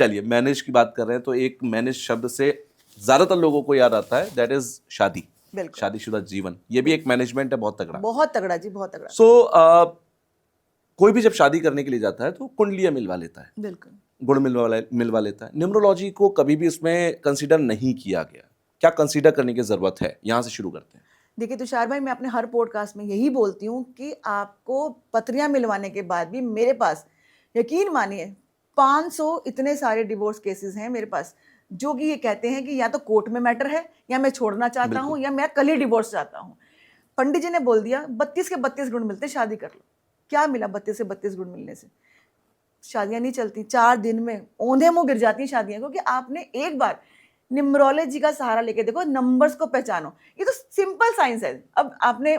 चलिए मैनेज की बात कर रहे हैं तो एक मैनेज शब्द से ज्यादातर लोगों को याद आता है, दैट इज शादी, बिल्कुल शादीशुदा जीवन। ये भी एक मैनेजमेंट है बहुत तगड़ा। बहुत तगड़ा जी, बहुत तगड़ा। कोई भी जब शादी करने के लिए जाता है तो कुंडलियां मिलवा लेता है, बिल्कुल गुण मिलवा लेता है। न्यूमरोलॉजी को कभी भी उसमें कंसीडर नहीं किया गया, क्या कंसीडर करने की जरूरत है? यहां से शुरू करते हैं। देखिए तुषार भाई, मैं अपने हर पॉडकास्ट में यही बोलती हूँ कि आपको पत्रियां मिलवाने के बाद भी मेरे पास, यकीन मानिए 500 इतने सारे डिवोर्स केसेस हैं मेरे पास, जो कि ये कहते हैं कि या तो कोर्ट में मैटर है, या मैं छोड़ना चाहता हूँ, या मैं कल ही डिवोर्स चाहता हूँ। पंडित जी ने बोल दिया 32 के 32 गुण मिलते, शादी कर लो। क्या मिला 32 से 32 गुण मिलने से? शादियां नहीं चलती, 4 दिन में औंधे मुंह गिर जाती हैं शादियां, क्योंकि आपने एक बार न्यूमरोलॉजी का सहारा लेके देखो, नंबर्स को पहचानो। ये तो सिंपल साइंस है। अब आपने,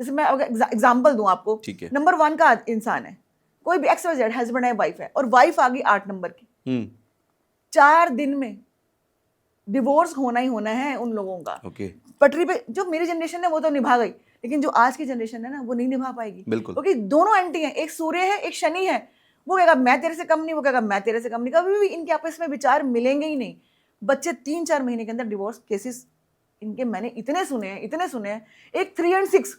जैसे मैं एग्जांपल दूं आपको, नंबर 1 का इंसान है, कोई भी XYZ, हस्बैंड है, वाइफ है, और वाइफ आ गई 8 नंबर की, 4 दिन में डिवोर्स होना ही होना है उन लोगों का। पटरी पे जो मेरी जनरेशन है वो तो निभा गई, लेकिन जो आज की जनरेशन है ना, वो नहीं निभा पाएगी, क्योंकि दोनों एंटी हैं, एक सूर्य है, एक शनि है। वो कहेगा मैं तेरे से कम नहीं, वो कहेगा मैं तेरे से कम नहीं। कभी भी इनके आपस में विचार मिलेंगे ही नहीं। बच्चे 3-4 महीने के अंदर डिवोर्स केसेस इनके मैंने इतने सुने हैं। एक 3 और 6,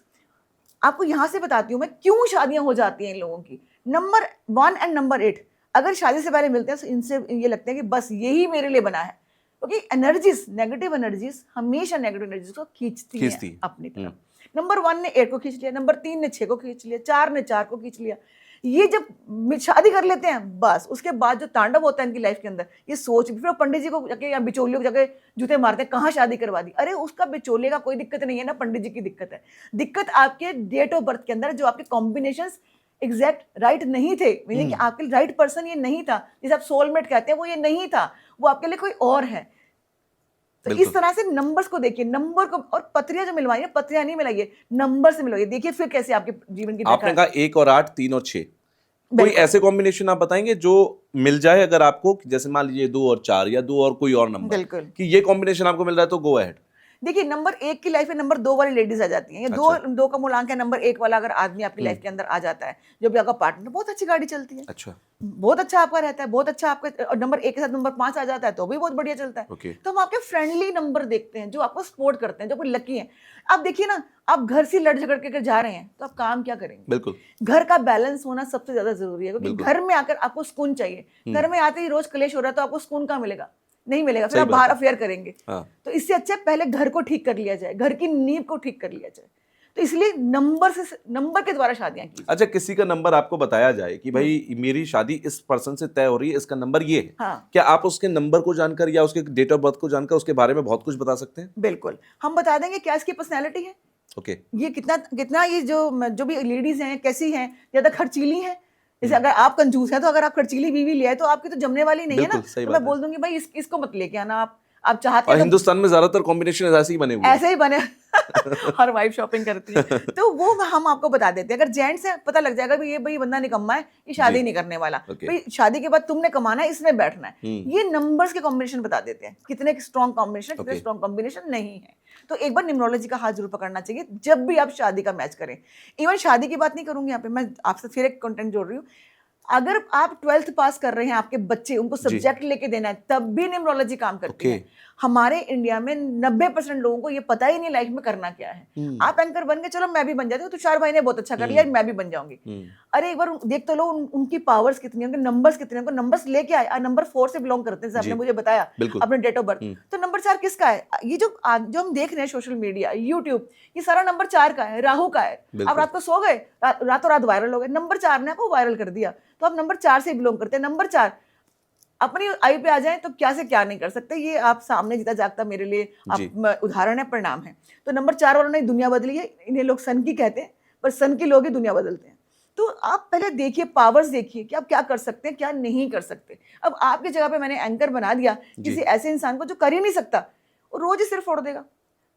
आपको यहां से बताती हूँ मैं क्यों शादियां हो जाती हैं इन लोगों की। नंबर 1 और नंबर 8 अगर शादी से पहले मिलते हैं तो इनसे ये लगता है कि बस यही मेरे लिए बना है, क्योंकि एनर्जीज, नेगेटिव एनर्जीज हमेशा नेगेटिव एनर्जीज को खींचती हैं अपनी तरफ। नंबर 1 ने 8 को खींच लिया, नंबर 3 ने 6 को खींच लिया, 4 ने 4 को खींच लिया। ये जब शादी कर लेते हैं, बस उसके बाद जो तांडव होता है इनकी लाइफ के अंदर, ये सोच, फिर पंडित जी को जाके या बिचौलियों को जाके जूते मारते हैं, कहाँ शादी करवा दी। अरे उसका बिचौलिए का कोई दिक्कत नहीं है ना, पंडित जी की दिक्कत है। दिक्कत आपके डेट ऑफ बर्थ के अंदर, जो आपके कॉम्बिनेशन एग्जैक्ट राइट नहीं थे, मीनिंग कि आपके राइट पर्सन ये नहीं था, जिसे आप सोलमेट कहते हैं, वो ये नहीं था, वो आपके लिए कोई और है। तो इस तरह से नंबर्स को देखिए, नंबर को, और पत्रियां जो मिलवाई है, पत्रियां नहीं मिलाइए, नंबर से मिलवाइए। देखिए फिर कैसे आपके जीवन की आपने कहा 1 और 8, 3 और 6, कोई ऐसे कॉम्बिनेशन आप बताएंगे जो मिल जाए अगर आपको, जैसे मान लीजिए 2 और 4 या 2 और कोई और नंबर, कि ये कॉम्बिनेशन आपको मिल रहा है तो गो अहेड। देखिए नंबर 1 की लाइफ में नंबर 2 वाली लेडीज आ जाती हैं, या दो का मूलांक है नंबर 1 वाला अगर आदमी आपकी लाइफ के अंदर आ जाता है, जो भी आपका पार्टनर, बहुत अच्छी गाड़ी चलती है, बहुत अच्छा आपका रहता है, बहुत अच्छा आपका, और नंबर 1 के साथ नंबर 5 आ जाता है तो भी बहुत बढ़िया चलता है। तो हम आपके फ्रेंडली नंबर देखते हैं, जो आपको सपोर्ट करते हैं, जो कोई लकी है। आप देखिए ना, आप घर से लड़ झगड़ के जा रहे हैं तो आप काम क्या करेंगे? बिल्कुल, घर का बैलेंस होना सबसे ज्यादा जरूरी है, क्योंकि घर में आकर आपको सुकून चाहिए। घर में आते ही रोज क्लेश हो रहा है तो आपको सुकून कहाँ मिलेगा? नहीं मिलेगा, फिर आप बाहर अफेयर करेंगे। तो इससे अच्छा पहले घर को ठीक कर लिया जाए, घर की नींव को ठीक कर लिया जाए। तो इसलिए नंबर के द्वारा शादियां की। अच्छा, किसी का नंबर आपको बताया जाए कि भाई मेरी शादी इस पर्सन से तय हो रही है, इसका नंबर ये है, क्या आप उसके नंबर को जानकर या उसके डेट ऑफ बर्थ को जानकर उसके बारे में बहुत कुछ बता सकते हैं? बिल्कुल, हम बता देंगे क्या इसकी पर्सनैलिटी है, ये कितना ये जो भी लेडीज हैं कैसी हैं, ज्यादा खर्चीली हैं। जैसे अगर आप कंजूस हैं, तो अगर आप खर्चीली बीवी ले आए तो आपकी तो जमने वाली नहीं है ना, तो मैं बोल दूंगी भाई इसको मत लेके आना। आप चाहते हैं, हिंदुस्तान में ज्यादातर कॉम्बिनेशन ऐसे ही बने हुए, ऐसे ही बने हर वाइफ शॉपिंग करती है, तो वो हम आपको बता देते हैं। अगर जेंट्स है, पता लग जाएगा ये भाई बंदा निकम्मा है, ये शादी नहीं करने वाला, भाई शादी के बाद तुमने कमाना है, इसमें बैठना है। ये नंबर्स के कॉम्बिनेशन बता देते हैं, कितने स्ट्रॉन्ग कॉम्बिनेशन, कितने स्ट्रॉन्ग कॉम्बिनेशन नहीं है। तो एक बार न्यूमरोलॉजी का हाथ जरूर पकड़ना चाहिए जब भी आप शादी का मैच करें। इवन शादी की बात नहीं करूंगी यहाँ पे, मैं आपसे फिर एक कंटेंट जोड़ रही हूँ। अगर आप 12th पास कर रहे हैं, आपके बच्चे, उनको सब्जेक्ट लेके देना है, तब भी न्यूमरोलॉजी काम करती है। हमारे इंडिया में 90% लोगों को ये पता ही नहीं लाइफ में करना क्या है। आप एंकर बन गए, चलो मैं भी बन जाती हूँ, तुषार भाई ने बहुत अच्छा कर लिया, मैं भी बन जाऊंगी। अरे एक बार देख तो लो उनकी पावर्स कितनी है, उनके नंबर्स कितने हैं, नंबर्स लेके आए। नंबर 4 से बिलोंग करते हैं, जैसे आपने मुझे बताया अपने डेट ऑफ बर्थ, तो नंबर 4 किसका है? ये जो हम देख रहे हैं सोशल मीडिया, यूट्यूब, ये सारा नंबर 4 का है, राहु का है। आप रात को सो गए, रातों रात वायरल हो गए, नंबर 4 ने आपको वायरल कर दिया, तो आप नंबर 4 से बिलोंग करते हैं। नंबर 4 अपनी आई पे आ जाए तो क्या से क्या नहीं कर सकते। ये आप सामने जीता जागता मेरे लिए उदाहरण है, परिणाम है। तो नंबर 4 वालों ने दुनिया बदली है। इन्हें लोग सन की कहते हैं, पर सन की लोग ही दुनिया बदलते हैं। तो आप पहले देखिए, पावर्स देखिए कि आप क्या कर सकते हैं, क्या नहीं कर सकते। अब आपकी जगह पे मैंने एंकर बना दिया किसी ऐसे इंसान को जो कर ही नहीं सकता, वो रोज ही सिर फोड़ देगा।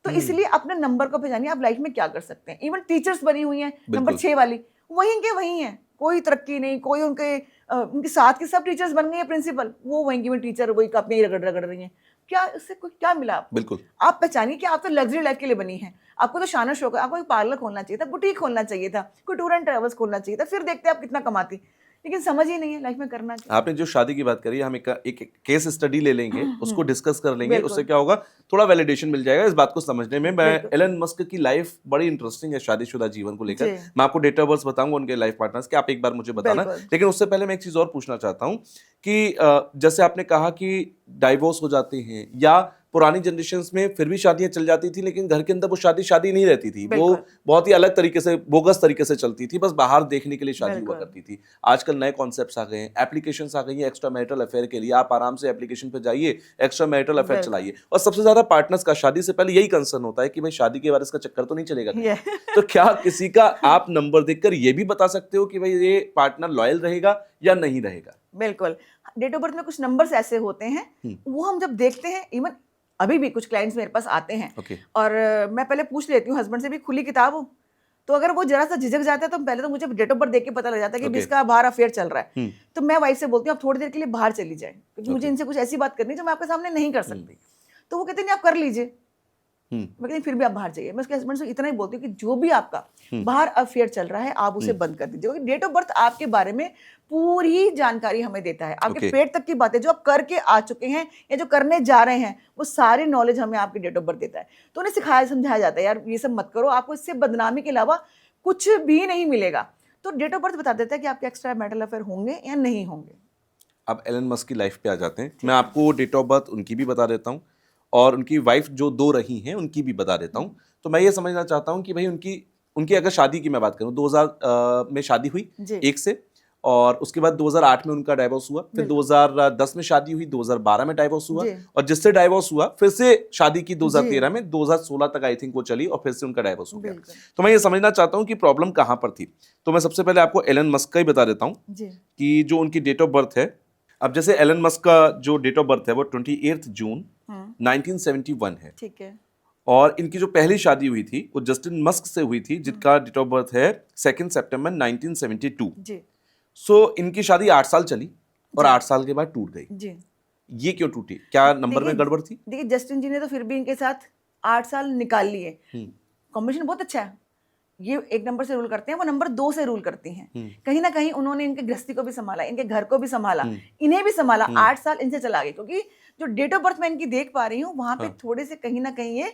तो इसलिए अपने नंबर को पहचानिए, आप लाइफ में क्या कर सकते हैं। इवन टीचर्स बनी हुई हैं नंबर 6 वाली, वहीं के वहीं है, कोई तरक्की नहीं, कोई उनके साथ के सब टीचर्स बन गए हैं प्रिंसिपल, वो वहीं की टीचर वही कप में रगड़ रही हैं। क्या इससे क्या मिला आपको? बिल्कुल, आप पहचानिए कि आप तो लग्जरी लाइफ के लिए बनी है। आपको तो शान शौक है, आपको एक पार्लर खोलना चाहिए था, बुटीक खोलना चाहिए था, कोई टूर एंड ट्रेवल्स खोलना चाहिए था, फिर देखते आप कितना कमाती। लेकिन समझ ही नहीं है लाइफ में करना क्या। आपने जो शादी की बात करी, हम एक केस स्टडी ले लेंगे, उसको डिस्कस कर लेंगे, उससे क्या होगा, थोड़ा वैलिडेशन मिल जाएगा इस बात को समझने में। मैं एलन मस्क की लाइफ बड़ी इंटरेस्टिंग है शादीशुदा जीवन को लेकर। मैं आपको डेट ऑफ बर्थ बताऊंगा उनके लाइफ पार्टनर्स के, आप एक बार मुझे बताना। लेकिन उससे पहले मैं एक चीज और पूछना चाहता हूँ कि जैसे आपने कहा कि डाइवोर्स हो जाते हैं, या पुरानी जनरेशंस में फिर भी शादियां चल जाती थी, लेकिन घर के अंदर वो शादी नहीं रहती थी, वो बहुत ही अलग तरीके से, बोगस तरीके से चलती थी, बस बाहर देखने के लिए शादी हुआ करती थी। आजकल नए कॉन्सेप्ट्स आ गए हैं, एप्लीकेशंस आ गई हैं एक्स्ट्रा मैरिटल अफेयर के लिए। आप आराम से एप्लीकेशन पे जाइए, एक्स्ट्रा मैरिटल अफेयर चलाइए। और सबसे ज्यादा पार्टनर्स का शादी से पहले यही कंसर्न होता है कि भाई शादी के बाद इसका चक्कर तो नहीं चलेगा। तो क्या किसी का आप नंबर देखकर ये भी बता सकते हो कि भाई ये पार्टनर लॉयल रहेगा या नहीं रहेगा? बिल्कुल, डेट ऑफ बर्थ में कुछ नंबर्स ऐसे होते हैं, वो हम जब देखते हैं, इवन अभी भी कुछ क्लाइंट्स मेरे पास आते हैं और मैं पहले पूछ लेती हूँ हस्बैंड से भी, खुली किताब हो, तो अगर वो जरा सा झिझक जाता है तो पहले तो मुझे डेट ऑफ बर्थ देख के पता लग जाता है कि इसका बाहर अफेयर चल रहा है। तो मैं वाइफ से बोलती हूँ आप थोड़ी देर के लिए बाहर चली जाए, क्योंकि मुझे इनसे कुछ ऐसी बात करनी जो मैं आपके सामने नहीं कर सकती। तो वो कहते नहीं आप कर लीजिए, मैं कहती फिर भी आप बाहर जाइए। मैं उसके हस्बैंड से इतना ही बोलती हूँ कि जो भी आपका बाहर अफेयर चल रहा है आप उसे बंद कर दीजिए, क्योंकि डेट ऑफ बर्थ आपके बारे में पूरी जानकारी हमें देता है, आपके पेट तक की बातें जो आप करके आ चुके हैं या जो करने जा रहे हैं, वो सारी नॉलेज हमें आपके डेट ऑफ बर्थ देता है। तो उन्हें सिखाया समझाया जाता है यार ये सब मत करो, आपको इससे बदनामी के अलावा कुछ भी नहीं मिलेगा। तो डेट ऑफ बर्थ बता देता है कि आपके एक्स्ट्रा मैरिटल अफेयर होंगे या नहीं होंगे। अब एलन मस्क की लाइफ पे आ जाते हैं। मैं आपको डेट ऑफ बर्थ उनकी भी बता देता हूँ और उनकी वाइफ जो 2 रही हैं उनकी भी बता देता हूँ। तो मैं ये समझना चाहता हूँ कि भाई उनकी अगर शादी की मैं बात करूँ, 2000 में शादी हुई एक से, और उसके बाद 2008 में उनका डाइवोर्स हुआ, फिर 2010 में शादी हुई, 2012 में डाइवोर्स हुआ, और जिससे डाइवोर्स हुआ फिर से शादी की 2013 में, 2016 तक आई थिंक वो चली, और फिर से उनका डाइवोर्स हो गया। तो मैं ये समझना चाहता हूँ कि प्रॉब्लम कहाँ पर थी। तो मैं सबसे पहले आपको एलन मस्क का ही बता देता हूँ कि जो उनकी डेट ऑफ बर्थ है, अब जैसे एलन मस्क का जो डेट ऑफ बर्थ है वो 28 जून 1971 है, ठीक है। और इनकी जो पहली शादी हुई थी वो जस्टिन मस्क से हुई थी, जिनका डेट ऑफ बर्थ है 2 सितंबर 1972 जी। सो इनकी शादी 8 साल चली और 8 साल के बाद टूट गई जी। ये क्यों टूटी? क्या नंबर में गड़बड़ थी? देखिए जस्टिन जी ने तो फिर भी इनके साथ 8 साल निकाल लिए, कॉम्बिनेशन बहुत अच्छा है। ये एक नंबर से रूल करते हैं, वो नंबर 2 से रूल करती हैं। कहीं ना कहीं उन्होंने इनके गृहस्थी को भी संभाला, इनके घर को भी संभाला, इन्हें भी संभाला। 8 साल इनसे चला गया, क्योंकि जो डेट ऑफ बर्थ मैं इनकी देख पा रही हूँ वहां पे थोड़े से कहीं ना कहीं ये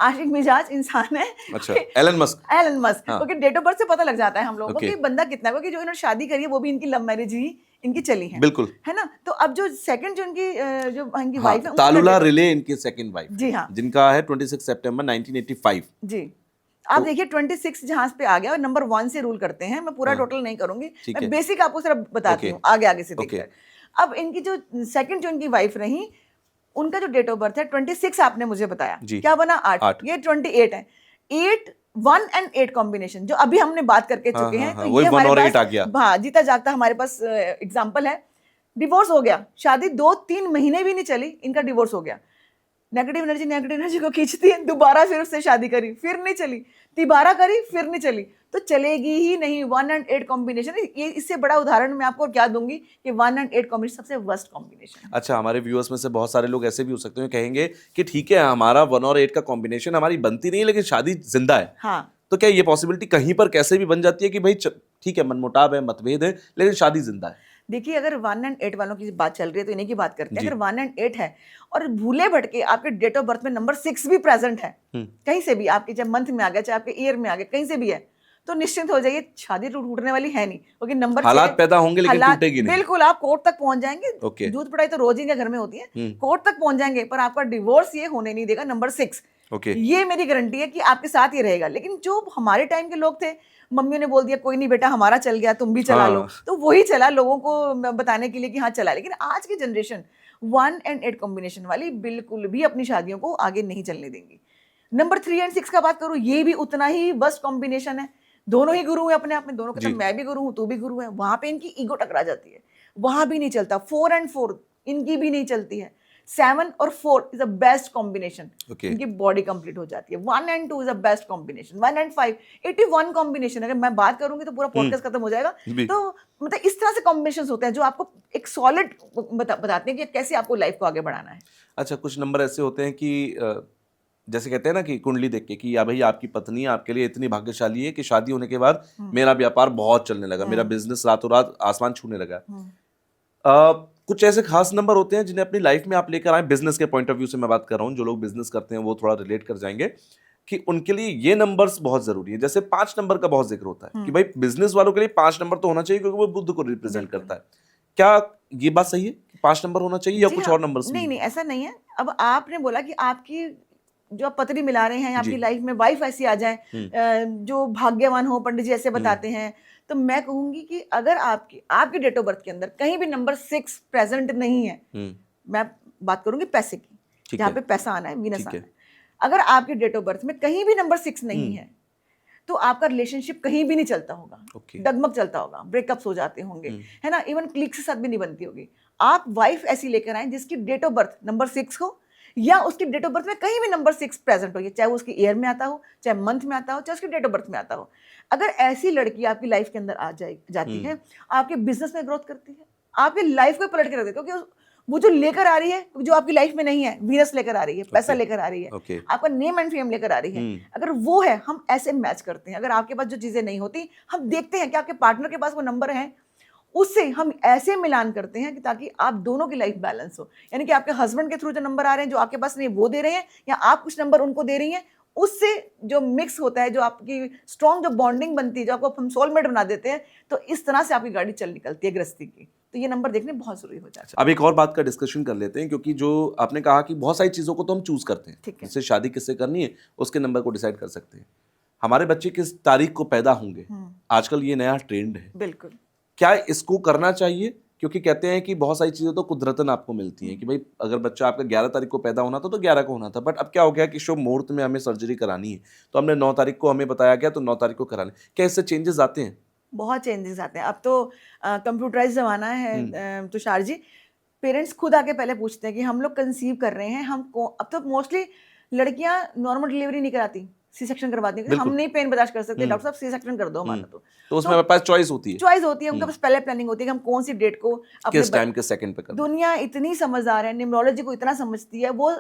आशिक मिजाज इंसान है। अच्छा, एलन मस्क क्योंकि डेट ऑफ बर्थ से पता लग जाता है हम लोगों को कि बंदा कितना, क्योंकि जो इन्होंने शादी करी है वो भी इनकी लव मैरिज ही इनकी चली है, बिल्कुल, है ना। तो अब जो सेकंड जो इनकी वाइफ है, तालुला रिले इनकी सेकंड वाइफ जी हाँ, जिनका है 26 सितंबर 1985 जी। आप देखिए 26 जहां पे आ गया और नंबर 1 से रूल करते हैं। मैं पूरा टोटल नहीं करूंगी, मैं बेसिक आपको सिर्फ बताती हूँ, आगे से देखकर। अब इनकी जो सेकंड जो इनकी वाइफ रही, उनका जो डेट ऑफ बर्थ है 26 आपने मुझे बताया, क्या बना 8, ये 28 है। 8 1 and 8 कॉम्बिनेशन जो अभी हमने बात करके चुके हैं, तो ये हमारे पास जीता जागता हमारे पास एग्जांपल है। डिवोर्स हो गया, शादी 2-3 महीने भी नहीं चली, इनका डिवोर्स हो गया। नेगेटिव एनर्जी को खींचती है, दोबारा फिर उससे शादी करी, फिर नहीं चली, तिबारा करी, फिर नहीं चली, तो चलेगी ही नहीं। 1 and 8 कॉम्बिनेशन, ये इससे बड़ा उदाहरण मैं आपको क्या दूंगी कि 1 and 8 कॉम्बिनेशन सबसे वर्स्ट कॉम्बिनेशन। अच्छा, हमारे व्यूअर्स में से बहुत सारे लोग ऐसे भी हो सकते हैं, कहेंगे कि ठीक है हमारा 1 और 8 का कॉम्बिनेशन हमारी बनती नहीं है, लेकिन शादी जिंदा है। हाँ, तो क्या ये पॉसिबिलिटी कहीं पर कैसे भी बन जाती है कि भाई ठीक है मनमुटाव है, मतभेद है, लेकिन शादी जिंदा है? देखिए अगर 1 and 8 वालों की बात चल रही है तो इन्हीं की बात करते हैं। अगर 1 and 8 है और भूले भटके आपके डेट ऑफ बर्थ में नंबर 6 भी प्रेजेंट है, कहीं से भी आपके, चाहे मंथ में आ गया, चाहे आपके ईयर में आ गया, कहीं से भी है, तो निश्चिंत हो जाइए शादी टूटने वाली है नहीं, क्योंकि नंबर हालात पैदा होंगे लेकिन टूटेगी नहीं। बिल्कुल, आप कोर्ट तक पहुंच जाएंगे, दूध पढ़ाई तो रोज ही घर में होती है, कोर्ट तक पहुंच जाएंगे, पर आपका डिवोर्स ये होने नहीं देगा नंबर 6। ये मेरी गारंटी है कि आपके साथ ही रहेगा। लेकिन जो हमारे टाइम के लोग थे, मम्मी ने बोल दिया कोई नहीं बेटा हमारा चल गया, तुम भी चला लो, तो वही चला लोगों को बताने के लिए कि हाँ चला। लेकिन आज की जनरेशन 1 and 8 कॉम्बिनेशन वाली बिल्कुल भी अपनी शादियों को आगे नहीं चलने देंगी। नंबर 3 and 6 का बात करूं, ये भी उतना ही वर्स्ट कॉम्बिनेशन है। दोनों ही गुरु हैं अपने आप में, दोनों के, मैं भी गुरु हूं, तू भी गुरु है, वहां पे इनकी ईगो टकरा जाती है, वहां भी नहीं चलता। 4 and 4 इनकी भी नहीं चलती है। 7 और 4 इज द बेस्ट कॉम्बिनेशन, इनकी बॉडी कंप्लीट हो जाती है। 1 and 2 is the best combination. 1 and 5 81 combination. अगर मैं बात करूंगी तो पूरा पॉडकास्ट खत्म हो जाएगा। तो मतलब इस तरह से कॉम्बिनेशन होते हैं जो आपको एक सॉलिड बताते हैं कि कैसे आपको लाइफ को आगे बढ़ाना है। अच्छा, कुछ नंबर ऐसे होते हैं कि जैसे कहते हैं ना कि कुंडली देख के कि या भाई आपकी पत्नी आपके लिए इतनी भाग्यशाली है कि शादी होने के बाद मेरा व्यापार बहुत चलने लगा, मेरा बिजनेस रातों रात आसमान छूने लगा। कुछ ऐसे खास नंबर होते हैं जिन्हें अपनी लाइफ में आप लेकर आए, बिजनेस के पॉइंट ऑफ व्यू से मैं बात कर रहा हूँ, जो लोग बिजनेस करते हैं वो थोड़ा रिलेट कर जाएंगे कि उनके लिए ये नंबर्स बहुत जरूरी है। जैसे 5 नंबर का बहुत जिक्र होता है कि भाई बिजनेस वालों के लिए 5 नंबर तो होना चाहिए क्योंकि वो बुद्ध को रिप्रेजेंट करता है। क्या ये बात सही है कि 5 नंबर होना चाहिए या जी कुछ हाँ, और नंबर्स नहीं नहीं ऐसा नहीं है। अब आपने बोला कि आपकी जो आप पत्री मिला रहे हैं, आपकी लाइफ में वाइफ ऐसी आ जाए जो भाग्यवान हो, पंडित जी ऐसे बताते हैं, तो मैं कहूंगी कि अगर आपकी डेट ऑफ बर्थ के अंदर कहीं भी नंबर 6 प्रेजेंट नहीं है, मैं बात करूंगी पैसे की, जहाँ पे पैसा आना है, वीनस आना है, अगर आपकी डेट ऑफ बर्थ में कहीं भी नंबर 6 नहीं है तो आपका रिलेशनशिप कहीं भी नहीं चलता होगा, डगमग चलता होगा, ब्रेकअप्स हो जाते होंगे, है ना, इवन क्लिक के साथ भी नहीं बनती होगी। आप वाइफ ऐसी लेकर आए जिसकी डेट ऑफ बर्थ नंबर 6 हो या उसकी डेट ऑफ बर्थ में कहीं भी नंबर 6 प्रेजेंट हो, चाहे वो उसकी ईयर में आता हो, चाहे मंथ में आता हो, चाहे उसकी डेट ऑफ बर्थ में आता हो। अगर ऐसी लड़की आपकी लाइफ के अंदर आ जाती है, आपके बिजनेस में ग्रोथ करती है, आपकी लाइफ को पलट के रख देती है, क्योंकि वो जो लेकर आ रही है, जो आपकी लाइफ में नहीं है, वीनस लेकर आ रही है, पैसा लेकर आ रही है, आपका नेम एंड फेम लेकर आ रही है, अगर वो है, हम ऐसे मैच करते हैं। अगर आपके पास जो चीजें नहीं होती, हम देखते हैं कि आपके पार्टनर के पास वो नंबर है, उससे हम ऐसे मिलान करते हैं कि ताकि आप दोनों की लाइफ बैलेंस हो। यानी कि आपके हस्बैंड के थ्रू जो नंबर आ रहे हैं, जो आपके पास नहीं वो दे रहे हैं, या आप कुछ नंबर उनको दे रही हैं, उससे जो मिक्स होता है, जो आपकी स्ट्रॉन्ग जो बॉन्डिंग बनती है, जो आपको हम सोलमेट बना देते हैं, तो इस तरह से आपकी गाड़ी चल निकलती है गृहस्थी की। तो ये नंबर देखने बहुत जरूरी हो जाता है। अब एक और बात का डिस्कशन कर लेते हैं, क्योंकि जो आपने कहा कि बहुत सारी चीजों को तो हम चूज करते हैं, जिससे शादी किससे करनी है उसके नंबर को डिसाइड कर सकते हैं। हमारे बच्चे किस तारीख को पैदा होंगे, आजकल ये नया ट्रेंड है, बिल्कुल, क्या इसको करना चाहिए? क्योंकि कहते हैं कि बहुत सारी चीजें तो कुदरतन आपको मिलती हैं कि भाई अगर बच्चा आपका 11 तारीख को पैदा होना था तो 11 को होना था, बट अब क्या हो गया कि शुभ मुहूर्त में हमें सर्जरी करानी है, तो हमने 9 तारीख को हमें बताया गया तो 9 तारीख को करा लें। क्या इससे चेंजेस आते हैं? बहुत चेंजेस आते हैं। अब तो कंप्यूटराइज जमाना है तुषार जी, पेरेंट्स खुद आके पहले पूछते हैं कि हम लोग कंसीव कर रहे हैं, अब तो मोस्टली लड़कियां नॉर्मल डिलीवरी नहीं कराती, सी सेक्शन करवाती हैं, हम नहीं पेन बर्दाश्त कर सकते, डॉक्टर साहब सी सेक्शन कर दो हमारा। तो उसमें हमारे पास चॉइस होती है, उनके पास पहले प्लानिंग होती है कि हम कौन सी डेट को किस टाइम के सेकंड पे करना। दुनिया इतनी समझदार है, न्यूमरोलॉजी को इतना समझती है, वो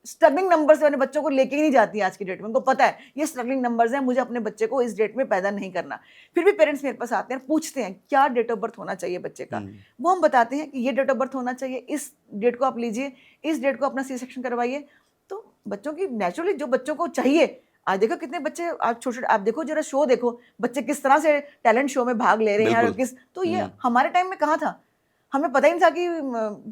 स्ट्रगलिंग नंबर से अपने बच्चों को लेके ही नहीं जाती है आज की डेट में। उनको पता है ये स्ट्रगलिंग नंबर्स हैं, मुझे अपने बच्चे को इस डेट में पैदा नहीं करना। फिर भी पेरेंट्स मेरे पास आते हैं, पूछते हैं क्या डेट ऑफ बर्थ होना चाहिए बच्चे का। वो हम बताते हैं कि ये डेट ऑफ बर्थ होना चाहिए, इस डेट को आप लीजिए, इस डेट को अपना सी सेक्शन करवाइए। तो बच्चों की नेचुरली जो बच्चों को चाहिए, आज देखो कितने बच्चे, आप छोटे, आप देखो जरा शो देखो, बच्चे किस तरह से टैलेंट शो में भाग ले रहे हैं, और किस, तो ये हमारे टाइम में कहाँ था, हमें पता ही नहीं था कि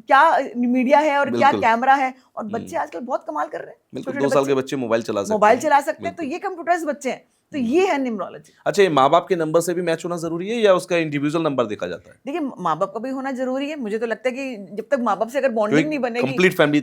क्या मीडिया है और क्या कैमरा है, और बच्चे आजकल बहुत कमाल कर रहे हैं। 2 साल के बच्चे मोबाइल चला सकते हैं, तो ये कंप्यूटराइज्ड बच्चे हैं, तो ये है न्यूमरोलॉजी। अच्छा, ये माँ बाप के नंबर से भी मैच होना जरूरी है या उसका इंडिविजुअल नंबर देखा जाता है? देखिए, माँ बाप का भी होना जरूरी है। मुझे तो लगता है कि जब तक माँ बाप से अगर बॉन्डिंग नहीं बनेगी, कंप्लीट फैमिली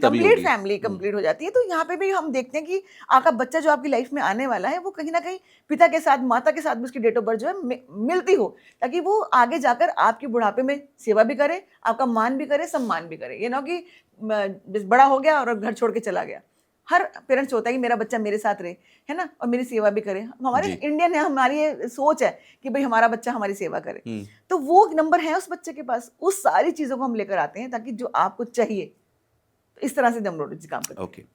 कंप्लीट हो जाती है। तो यहाँ पे भी हम देखते हैं कि आपका बच्चा जो आपकी लाइफ में आने वाला है, वो कहीं ना कहीं पिता के साथ, माता के साथ भी उसकी डेट ऑफ बर्थ जो है मिलती हो, ताकि वो आगे जाकर आपकी बुढ़ापे में सेवा भी करे, आपका मान भी करे, सम्मान भी करे। ये ना कि बड़ा हो गया और घर छोड़ के चला गया। हर पेरेंट्स होता है कि मेरा बच्चा मेरे साथ रहे, है ना, और मेरी सेवा भी करे। हमारे इंडियन है, हमारी ये सोच है कि भाई हमारा बच्चा हमारी सेवा करे। तो वो नंबर है उस बच्चे के पास, उस सारी चीजों को हम लेकर आते हैं ताकि जो आपको चाहिए, तो इस तरह से न्यूमरोलॉजी काम करती है।